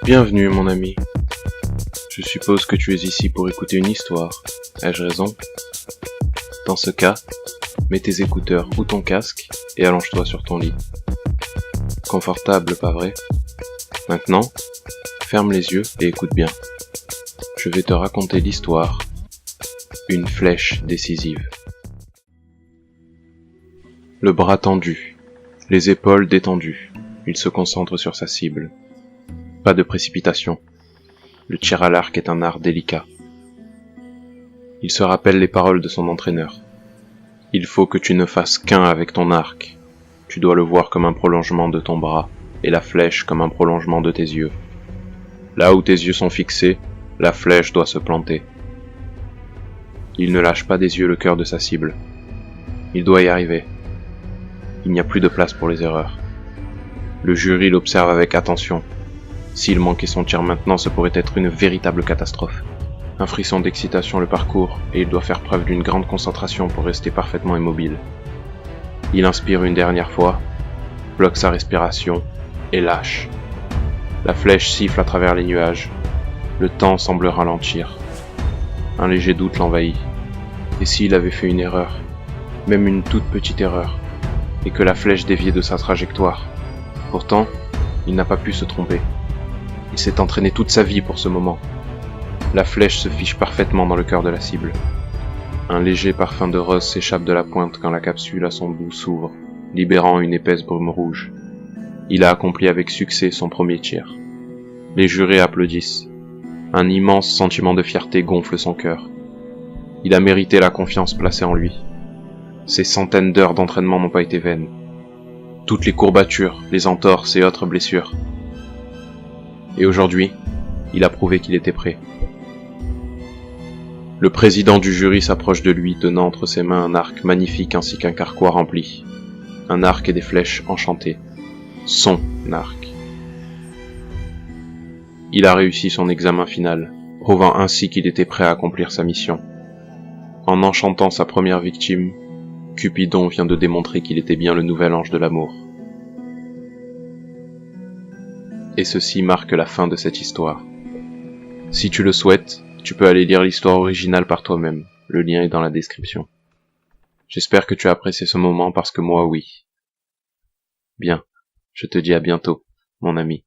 Bienvenue, mon ami. Je suppose que tu es ici pour écouter une histoire. Ai-je raison? Dans ce cas, mets tes écouteurs ou ton casque et allonge-toi sur ton lit. Confortable, pas vrai? Maintenant, ferme les yeux et écoute bien. Je vais te raconter l'histoire. Une flèche décisive. Le bras tendu, les épaules détendues, il se concentre sur sa cible. Pas de précipitation. Le tir à l'arc est un art délicat. Il se rappelle les paroles de son entraîneur. Il faut que tu ne fasses qu'un avec ton arc. Tu dois le voir comme un prolongement de ton bras, et la flèche comme un prolongement de tes yeux. Là où tes yeux sont fixés, la flèche doit se planter. Il ne lâche pas des yeux le cœur de sa cible. Il doit y arriver. Il n'y a plus de place pour les erreurs. Le jury l'observe avec attention. S'il manquait son tir maintenant, ce pourrait être une véritable catastrophe. Un frisson d'excitation le parcourt et il doit faire preuve d'une grande concentration pour rester parfaitement immobile. Il inspire une dernière fois, bloque sa respiration et lâche. La flèche siffle à travers les nuages. Le temps semble ralentir. Un léger doute l'envahit. Et s'il avait fait une erreur, même une toute petite erreur, et que la flèche déviait de sa trajectoire? Pourtant, il n'a pas pu se tromper. Il s'est entraîné toute sa vie pour ce moment. La flèche se fiche parfaitement dans le cœur de la cible. Un léger parfum de rose s'échappe de la pointe quand la capsule à son bout s'ouvre, libérant une épaisse brume rouge. Il a accompli avec succès son premier tir. Les jurés applaudissent. Un immense sentiment de fierté gonfle son cœur. Il a mérité la confiance placée en lui. Ces centaines d'heures d'entraînement n'ont pas été vaines. Toutes les courbatures, les entorses et autres blessures. Et aujourd'hui, il a prouvé qu'il était prêt. Le président du jury s'approche de lui, tenant entre ses mains un arc magnifique ainsi qu'un carquois rempli. Un arc et des flèches enchantées. Son arc. Il a réussi son examen final, prouvant ainsi qu'il était prêt à accomplir sa mission. En enchantant sa première victime, Cupidon vient de démontrer qu'il était bien le nouvel ange de l'amour. Et ceci marque la fin de cette histoire. Si tu le souhaites, tu peux aller lire l'histoire originale par toi-même. Le lien est dans la description. J'espère que tu as apprécié ce moment parce que moi oui. Bien, je te dis à bientôt, mon ami.